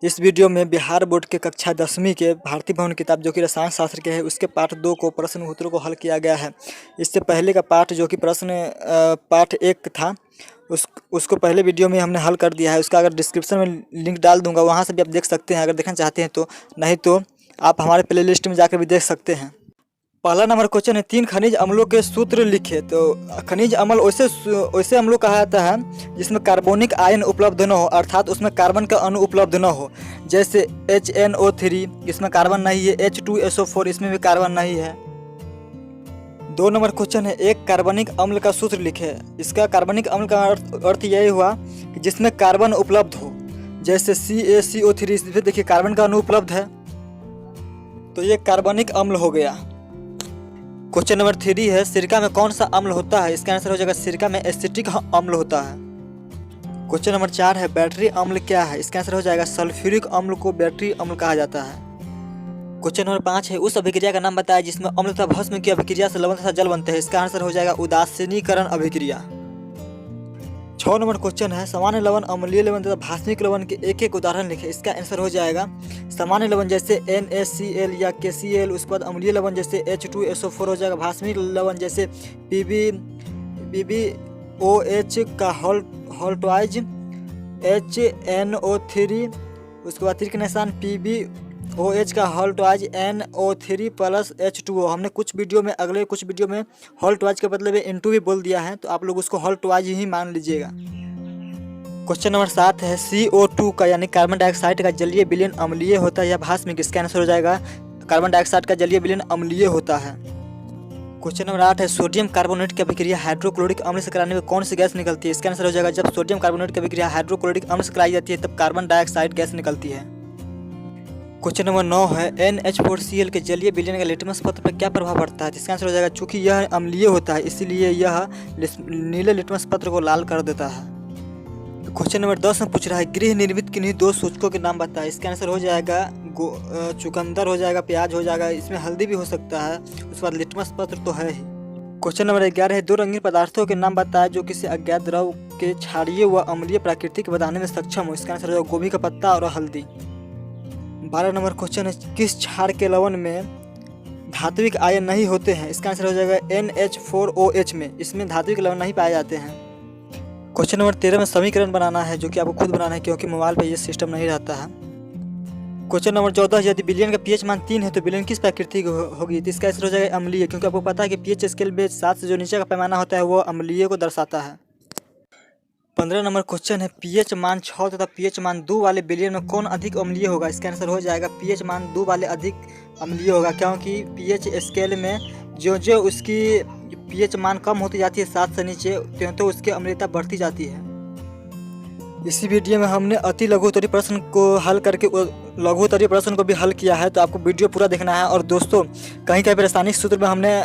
इस वीडियो में बिहार बोर्ड के कक्षा 10वीं के भारतीय भवन किताब जो कि रसायन शास्त्र के है उसके पार्ट 2 को प्रश्न उत्तरों को हल किया गया है। इससे पहले का पार्ट जो कि पार्ट 1 था उसको पहले वीडियो में हमने हल कर दिया है। उसका अगर डिस्क्रिप्शन में लिंक डाल दूंगा, वहाँ से भी आप देख सकते हैं अगर देखना चाहते हैं तो, नहीं तो आप हमारे प्ले लिस्ट में जाकर भी देख सकते हैं। पहला नंबर क्वेश्चन है 3 खनिज अम्लों के सूत्र लिखे। तो खनिज अम्ल वैसे अम्लों कहा जाता है जिसमें कार्बोनिक आयन उपलब्ध न हो, अर्थात उसमें कार्बन का अणु उपलब्ध न हो। जैसे HNO3 इसमें कार्बन नहीं है, H2SO4 इसमें भी कार्बन नहीं है। 2 नंबर क्वेश्चन है एक कार्बनिक अम्ल का सूत्र लिखे। इसका कार्बनिक अम्ल का अर्थ यही हुआ कि जिसमें कार्बन उपलब्ध हो। जैसे CaCO3 इसमें देखिए कार्बन का अणु उपलब्ध है, तो ये कार्बनिक अम्ल हो गया। क्वेश्चन नंबर 3 है सिरका में कौन सा अम्ल होता है। इसका आंसर हो जाएगा सिरका में एसिटिक अम्ल होता है। क्वेश्चन नंबर 4 है बैटरी अम्ल क्या है। इसका आंसर हो जाएगा सल्फ्यूरिक अम्ल को बैटरी अम्ल कहा जाता है। क्वेश्चन नंबर 5 है उस अभिक्रिया का नाम बताया जिसमें अम्ल तथा भस्म की अभिक्रिया से लवण तथा जल बनते हैं। इसका आंसर हो जाएगा उदासीनीकरण अभिक्रिया। 6 नंबर क्वेश्चन है सामान्य लवण, अम्लीय लवण तथा भास्मिक लवण के एक एक उदाहरण लिखे। इसका आंसर हो जाएगा सामान्य लवण जैसे NaCl या KCl, उसके बाद अम्लीय लवण जैसे H2SO4 हो जाएगा, भास्मिक लवण जैसे PbOH का होल्टवाइज HNO3, उसके बाद तीर निशान PbOH का होल्टवाइज NO3 प्लस H2O। हमने अगले कुछ वीडियो में होल्टवाइज के बदले में N2 भी बोल दिया है, तो आप लोग उसको होल्टवाइज ही मान लीजिएगा। क्वेश्चन नंबर 7 है CO2 का यानी कार्बन डाइऑक्साइड का जलीय विलयन अम्लीय होता है या भास्मिक। इसका आंसर हो जाएगा कार्बन डाइऑक्साइड का जलीय विलयन अम्लीय होता है। क्वेश्चन नंबर 8 है सोडियम कार्बोनेट की अभिक्रिया हाइड्रोक्लोरिक अम्ल से कराने में कौन सी गैस निकलती है। इसका आंसर हो जाएगा जब सोडियम कार्बोनेट की अभिक्रिया हाइड्रोक्लोरिक अम्ल से कराई जाती है तब कार्बन डाइऑक्साइड गैस निकलती है। क्वेश्चन नंबर 9 है NH4Cl के जलीय विलयन का लिटमस पत्र पर क्या प्रभाव पड़ता है। इसका आंसर हो जाएगा चूंकि यह अम्लीय होता है इसीलिए यह नीले लिटमस पत्र को लाल कर देता है। क्वेश्चन नंबर 10 में पूछ रहा है गृह निर्मित किन्हीं 2 सूचकों के नाम बताएं। इसका आंसर हो जाएगा चुकंदर हो जाएगा, प्याज हो जाएगा, इसमें हल्दी भी हो सकता है, उसके बाद लिटमस पत्र तो है ही। क्वेश्चन नंबर 11 है 2 रंगीन पदार्थों के नाम बताएं जो किसी अज्ञात द्रव के क्षारीय व अम्लीय प्रकृति को बताने में सक्षम हो। इसका आंसर हो जाएगा गोभी का पत्ता और हल्दी। 12 नंबर क्वेश्चन है किस क्षार के लवण में धात्विक आयन नहीं होते हैं। इसका आंसर हो जाएगा NH4OH में, इसमें धात्विक लवण नहीं पाए जाते हैं। क्वेश्चन नंबर 13 में समीकरण बनाना है जो कि आपको खुद बनाना है क्योंकि मोबाइल पे ये सिस्टम नहीं रहता है। क्वेश्चन नंबर 14 यदि विलयन का pH मान 3 है तो विलयन किस प्रकृति की होगी। तो इसका आंसर हो जाएगा अम्लीय, क्योंकि आपको पता है कि pH स्केल में 7 से जो नीचे का पैमाना होता है वो अम्लीय को दर्शाता है। 15 नंबर क्वेश्चन है pH मान 6 तथा pH मान 2 वाले विलयन में कौन अधिक अम्लीय होगा। इसका आंसर हो जाएगा pH मान 2 वाले अधिक अम्लीय होगा, क्योंकि pH स्केल में जो उसकी pH मान कम होती जाती है 7 से नीचे तो उसकी अम्लीयता बढ़ती जाती है। इसी वीडियो में हमने अति लघुत्तरीय प्रश्न को हल करके लघुत्तरीय प्रश्न को भी हल किया है, तो आपको वीडियो पूरा देखना है। और दोस्तों कहीं कहीं रासायनिक सूत्र में हमने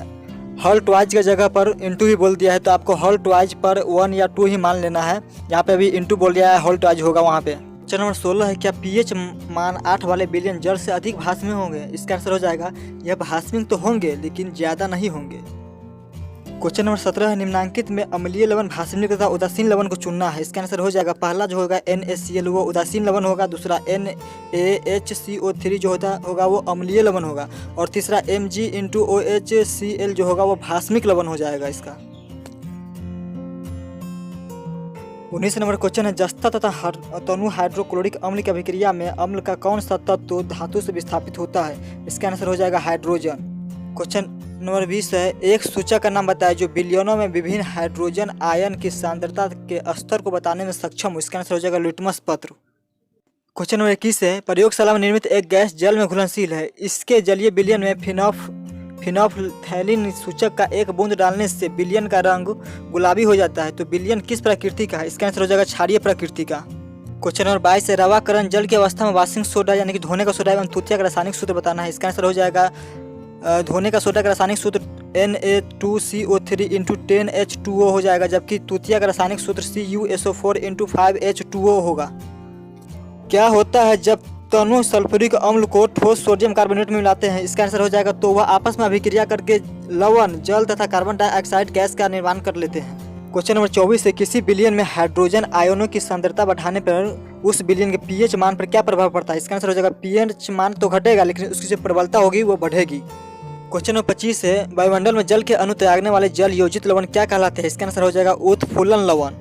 होल्टवाइज की जगह पर N2 ही बोल दिया है, तो आपको होल्टवाइज पर 1 या 2 ही मान लेना है। यहाँ पे अभी N2 बोल दिया है, होल्टवाइज होगा वहाँ पे। क्वेश्चन नंबर 16 है क्या pH मान 8 वाले विलयन जल से अधिक भास्मिक होंगे। इसका आंसर हो जाएगा यह भास्मिक तो होंगे लेकिन ज़्यादा नहीं होंगे। क्वेश्चन नंबर 17 है निम्नांकित में अम्लीय लवण, भास्मिक तथा उदासीन लवण को चुनना है। इसका आंसर हो जाएगा पहला जो होगा NaCl वो उदासीन लवण होगा, दूसरा NaHCO3 जो होगा वो अम्लीय लवण होगा, और तीसरा Mg(OHCl) जो होगा वो भास्मिक लवण हो जाएगा इसका। 19 नंबर क्वेश्चन है जस्ता तथा तनु हाइड्रोक्लोरिक अम्ल की अभिक्रिया में अम्ल का कौन सा तत्व धातु से विस्थापित होता है। इसका आंसर हो जाएगा हाइड्रोजन। क्वेश्चन नंबर 20 है एक सूचक का नाम बताएं जो विलयनों में विभिन्न हाइड्रोजन आयन की सांद्रता के स्तर को बताने में सक्षम हो। इसका आंसर हो जाएगा लिटमस पत्र। क्वेश्चन नंबर 21 है प्रयोगशाला में निर्मित एक गैस जल में घुलनशील है, इसके जलीय विलयन में फिनोल्फथैलीन सूचक का एक बूंद डालने से विलयन का रंग गुलाबी हो जाता है, तो विलयन किस प्रकृति का है। इसका आंसर हो जाएगा क्षारीय प्रकृति का। क्वेश्चन नंबर 22 है रवाकरण जल की अवस्था में वाशिंग सोडा यानी कि धोने का सोडा एवं तुतिया का रासायनिक सूत्र बताना है। इसका आंसर हो जाएगा धोने का सोडा का रासायनिक सूत्र Na2CO3 × 10H2O हो जाएगा, जबकि तुतिया का रासायनिक सूत्र CuSO4 × 5H2O होगा। क्या होता है जब तनु सल्फ्यूरिक अम्ल को ठोस सोडियम कार्बोनेट में मिलाते हैं। इसका आंसर हो जाएगा तो वह आपस में अभिक्रिया करके लवण, जल तथा कार्बन डाइऑक्साइड गैस का निर्माण कर लेते हैं। क्वेश्चन नंबर 24 है, किसी विलयन में हाइड्रोजन आयनों की सांद्रता बढ़ाने पर उस विलयन के पीएच मान पर क्या प्रभाव पड़ता है? इसका आंसर हो जाएगा पीएच मान तो घटेगा लेकिन उसकी जो प्रबलता होगी वो बढ़ेगी। क्वेश्चन नंबर 25 है, वायुमंडल में जल के अणु त्यागने वाले जल योजित लवण क्या कहलाते हैं? इसका आंसर हो जाएगा उत्फुल्लन लवण।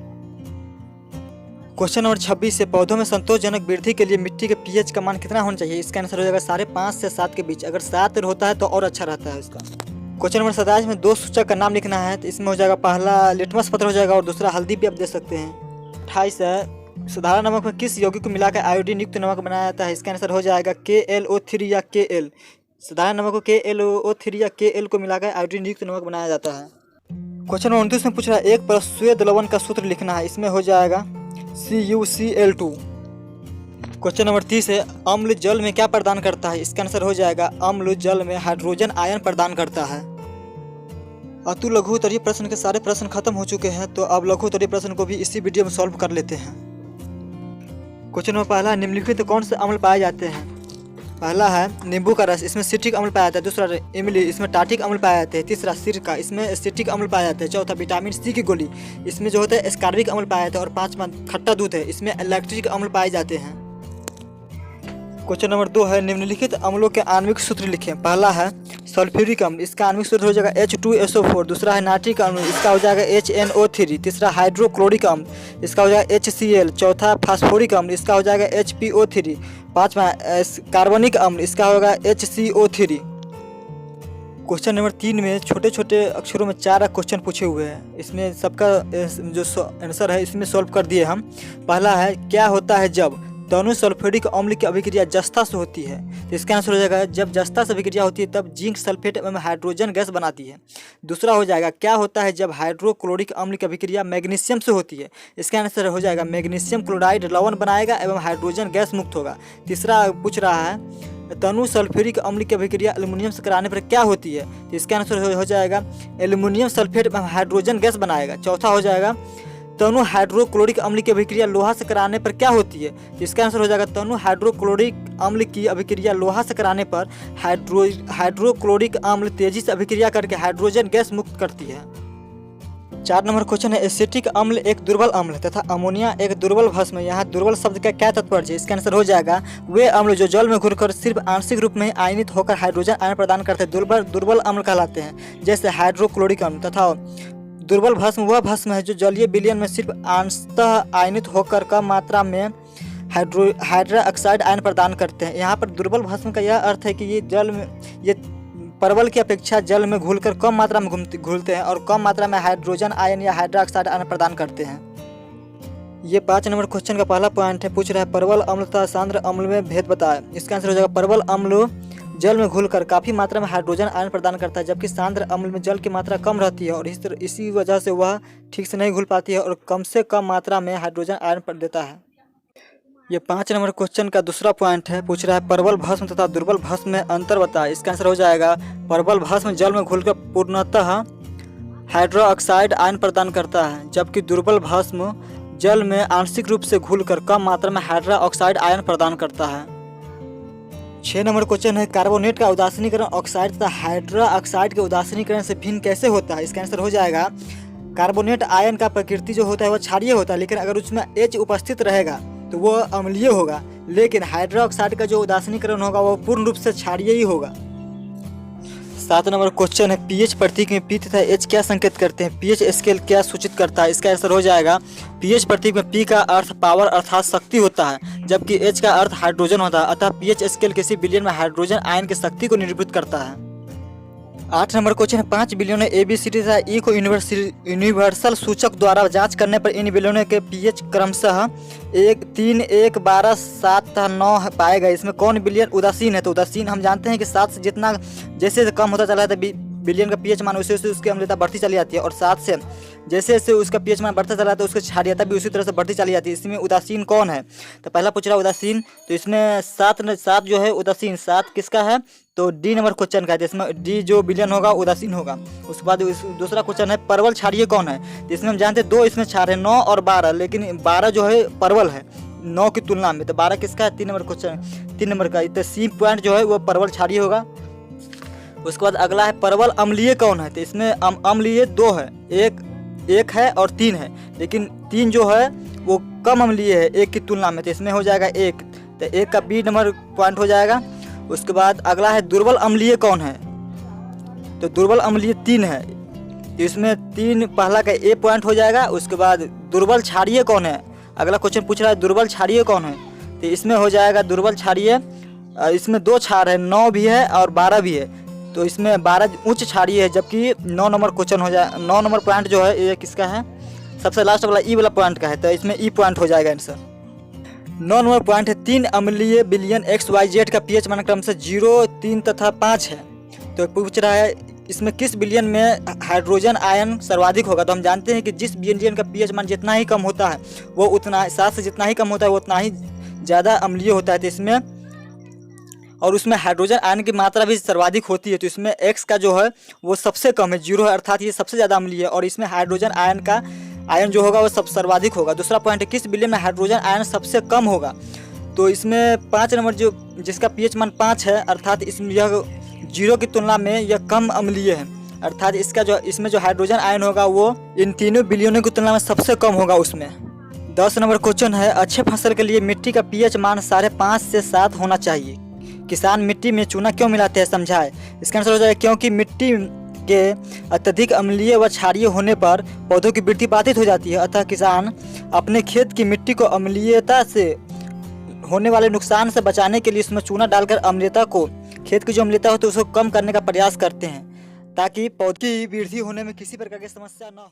क्वेश्चन नंबर 26 है, पौधों में संतोषजनक वृद्धि के लिए मिट्टी के पीएच का मान कितना होना चाहिए? इसका आंसर हो जाएगा 5.5 से 7 के बीच। अगर 7 होता है तो और अच्छा रहता है इसका। क्वेश्चन नंबर 27 में 2 सूचक का नाम लिखना है, तो इसमें हो जाएगा पहला लिटमस पत्र हो जाएगा और दूसरा हल्दी भी आप दे सकते हैं। 28 है, साधारण नमक में किस यौगिक को मिलाकर आयोडीन युक्त नमक बनाया जाता है? इसका आंसर हो जाएगा KLO3 या KL। साधारण नमक को KLO3 या KL को मिलाकर आयोडीन युक्त नमक बनाया जाता है। क्वेश्चन नंबर 29 में पूछ रहा है, एक परस्वेद लवण का सूत्र लिखना है, इसमें हो जाएगा CuCl2। क्वेश्चन नंबर 30 है, अम्ल जल में क्या प्रदान करता है? इसका आंसर हो जाएगा अम्ल जल में हाइड्रोजन आयन प्रदान करता है। अतु लघु उत्तरीय प्रश्न के सारे प्रश्न खत्म हो चुके हैं, तो अब लघु उत्तरीय प्रश्न को भी इसी वीडियो में सॉल्व कर लेते हैं। क्वेश्चन नंबर पहला, निम्नलिखित कौन से अम्ल पाए जाते हैं? पहला है नींबू का रस, इसमें सिट्रिक अम्ल पाया जाता है। दूसरा इमली, इसमें टार्टिक अम्ल पाया जाता है। तीसरा सिरका, इसमें एसिटिक अम्ल पाया जाता है। चौथा विटामिन सी की गोली, इसमें जो होता है एस्कार्बिक अम्ल पाया जाता है। और पांचवा खट्टा दूध है, इसमें लैक्टिक अम्ल पाए जाते हैं। क्वेश्चन नंबर 2 है, निम्नलिखित अम्लों के आणविक सूत्र लिखें। पहला है सल्फ्यूरिक अम्ल, इसका आणविक सूत्र हो जाएगा H2SO4। दूसरा है नाइट्रिक अम्ल, इसका हो जाएगा HNO3। तीसरा हाइड्रोक्लोरिक अम्ल, इसका हो जाएगा HCl। चौथा फास्फोरिक अम्ल, इसका हो जाएगा HPO3। पांचवा कार्बनिक अम्ल, इसका होगा HCO3। क्वेश्चन नंबर 3 में छोटे छोटे अक्षरों में 4 क्वेश्चन पूछे हुए हैं, इसमें सबका जो आंसर है इसमें सॉल्व कर दिए हम। पहला है, क्या होता है जब दोनों सल्फ्यूरिक अम्ल की अभिक्रिया जस्ता से होती है? तो इसका आंसर हो जाएगा जब जस्ता से अभिक्रिया होती है तब जिंक सल्फेट एवं हाइड्रोजन गैस बनाती है। दूसरा हो जाएगा, क्या होता है जब हाइड्रोक्लोरिक अम्ल की अभिक्रिया मैग्नीशियम से होती है? इसका आंसर हो जाएगा मैग्नीशियम क्लोराइड लवण बनाएगा एवं हाइड्रोजन गैस मुक्त होगा। तीसरा पूछ रहा है, तनु सल्फ्यूरिक अम्ल की अभिक्रिया एल्युमिनियम से कराने पर क्या होती है? तो इसका आंसर हो जाएगा एल्युमिनियम सल्फेट एवं हाइड्रोजन गैस बनाएगा। चौथा हो जाएगा, तनु हाइड्रोक्लोरिक अम्ल की अभिक्रिया लोहा से कराने पर क्या होती है? इसका आंसर हो जाएगा तनु हाइड्रोक्लोरिक अम्ल की अभिक्रिया लोहा से कराने पर हाइड्रोक्लोरिक अम्ल तेजी से अभिक्रिया करके हाइड्रोजन गैस मुक्त करती है। 4 नंबर क्वेश्चन है, एसिटिक अम्ल एक दुर्बल अम्ल तथा अमोनिया एक दुर्बल भस्म। यहाँ दुर्बल शब्द का क्या तात्पर्य है? इसका आंसर हो जाएगा वे अम्ल जो जल में घुलकर सिर्फ आंशिक रूप में आयनित होकर हाइड्रोजन आयन प्रदान करते हैं दुर्बल अम्ल कहलाते हैं, जैसे हाइड्रोक्लोरिक अम्ल। तथा दुर्बल भस्म वह भस्म है जो जलीय विलयन में सिर्फ अंशतः आयनित होकर कम मात्रा में हाइड्रा ऑक्साइड आयन प्रदान करते हैं। यहाँ पर दुर्बल भस्म का यह अर्थ है कि ये परवल की अपेक्षा जल में घुलकर कम मात्रा में घुलते हैं और कम मात्रा में हाइड्रोजन आयन या हाइड्रा ऑक्साइड आयन प्रदान करते हैं। ये 5 नंबर क्वेश्चन का पहला पॉइंट है, पूछ रहा है परवल अम्ल तथा सांद्र अम्ल में भेद बताएं। इसका आंसर हो जाएगा परवल अम्ल जल में घुलकर काफ़ी मात्रा में हाइड्रोजन आयन प्रदान करता है, जबकि सांद्र अम्ल में जल की मात्रा कम रहती है और इसी वजह से वह ठीक से नहीं घुल पाती है और कम से कम मात्रा में हाइड्रोजन आयन देता है। ये 5 नंबर क्वेश्चन का दूसरा पॉइंट है, पूछ रहा है परवल भस्म तथा दुर्बल भस्म में अंतर बताएं। इसका आंसर हो जाएगा परवल भस्म जल में घुलकर पूर्णतः हाइड्रो ऑक्साइड आयन प्रदान करता है, जबकि दुर्बल भस्म जल में आंशिक रूप से घुलकर कम मात्रा में हाइड्रो ऑक्साइड आयन प्रदान करता है। 6 नंबर क्वेश्चन है, कार्बोनेट का उदासीनीकरण ऑक्साइड तथा हाइड्रो ऑक्साइड के उदासीनीकरण से भिन्न कैसे होता है? इसका आंसर हो जाएगा कार्बोनेट आयन का प्रकृति जो होता है वह क्षारीय होता है, लेकिन अगर उसमें H उपस्थित रहेगा तो वह अम्लीय होगा, लेकिन हाइड्रो ऑक्साइड का जो उदासीनीकरण होगा वह पूर्ण रूप से क्षारीय ही होगा। 7 नंबर क्वेश्चन है, पीएच प्रतीक में P तथा H क्या संकेत करते हैं? पीएच स्केल क्या सूचित करता है? इसका आंसर हो जाएगा पीएच प्रतीक में P का अर्थ पावर अर्थात शक्ति होता है, जबकि H का अर्थ हाइड्रोजन होता है, अतः पीएच स्केल किसी विलयन में हाइड्रोजन आयन की शक्ति को निरूपित करता है। 8 नंबर क्वेश्चन है, 5 विलयनों ABCD तथा E को यूनिवर्सल सूचक द्वारा जांच करने पर इन विलयनों के पीएच क्रमशः 1, 3, 1, 12, 7 तथा 9 पाए गए। इसमें कौन विलयन उदासीन है? तो उदासीन हम जानते हैं कि 7 से जितना जैसे कम होता चला जाता है विलयन का पीएच मान वैसे उसकी अम्लता बढ़ती चली जाती है, और 7 से जैसे जैसे उसका पीएच मान बढ़ता चला जाता है उसकी क्षारीयता भी उसी तरह से बढ़ती चली जाती है। इसमें उदासीन कौन है? तो पहला पूछ रहा है उदासीन, तो इसमें 7 जो है उदासीन 7 किसका है? तो डी नंबर क्वेश्चन का है, जिसमें डी जो विलयन होगा उदासीन होगा। उसके बाद दूसरा क्वेश्चन है, परवल क्षारीय कौन है? जिसमें हम जानते हैं 2 इसमें क्षार है, 9 और 12, लेकिन 12 जो है परवल है 9 की तुलना में, तो 12 किसका है? 3 नंबर क्वेश्चन 3 नंबर का, तो सी पॉइंट जो है वो परवल क्षारीय होगा। उसके बाद अगला है परवल अम्लीय कौन है? तो इसमें अम्लीय 2 है, 1 है और 3 है, लेकिन 3 जो है वो कम अम्लीय है 1 की तुलना में, तो इसमें हो जाएगा 1, तो 1 का बी नंबर पॉइंट हो जाएगा। उसके बाद अगला है दुर्बल अम्लीय कौन है, तो दुर्बल अम्लीय 3 है, तो इसमें 3 पहला का ए पॉइंट हो जाएगा। उसके बाद दुर्बल क्षारीय कौन है, अगला क्वेश्चन पूछ रहा है दुर्बल क्षारीय कौन है, तो इसमें हो जाएगा दुर्बल क्षारीय, इसमें 2 क्षार है, 9 भी है और 12 भी है, तो इसमें 12 उच्च क्षारीय है, जबकि 9 नंबर क्वेश्चन हो जाए 9 नंबर पॉइंट जो है ये किसका है, सबसे लास्ट वाला ई वाला पॉइंट का है, तो इसमें ई पॉइंट हो जाएगा आंसर। 9 नंबर पॉइंट है 3 अम्लीय विलयन XYZ का पीएच मानक क्रम से 0, 3 तथा 5 है, तो पूछ रहा है इसमें किस विलयन में हाइड्रोजन आयन सर्वाधिक होगा। तो हम जानते हैं कि जिस विलयन का पीएच मान जितना ही कम होता है वो उतना 7 से जितना ही कम होता है वो उतना ही ज़्यादा अम्लीय होता है, तो इसमें और उसमें हाइड्रोजन आयन की मात्रा भी सर्वाधिक होती है, तो इसमें X का जो है वो सबसे कम है 0 है, अर्थात ये सबसे ज़्यादा अम्लीय है, और इसमें हाइड्रोजन आयन का आयन जो होगा वो सब सर्वाधिक होगा। दूसरा पॉइंट है किस विलयन में हाइड्रोजन आयन सबसे कम होगा, तो इसमें 5 नंबर जो जिसका पीएच मान 5 है, अर्थात इसमें यह 0 की तुलना में यह कम अम्लीय है, अर्थात इसका जो इसमें जो हाइड्रोजन आयन होगा वो इन तीनों विलयनों की तुलना में सबसे कम होगा उसमें। 10 नंबर क्वेश्चन है अच्छे फसल के लिए मिट्टी का पीएच मान 5.5 से 7 होना चाहिए, किसान मिट्टी में चूना क्यों मिलाते हैं समझाएं। इसका आंसर हो जाएगा क्योंकि मिट्टी के अत्यधिक अम्लीय व क्षारीय होने पर पौधों की वृद्धि बाधित हो जाती है, अतः किसान अपने खेत की मिट्टी को अम्लीयता से होने वाले नुकसान से बचाने के लिए इसमें चूना डालकर अम्लीयता को खेत की जो अम्लीयता होती है उसको कम करने का प्रयास करते हैं, ताकि पौधे की वृद्धि होने में किसी प्रकार की समस्या न हो।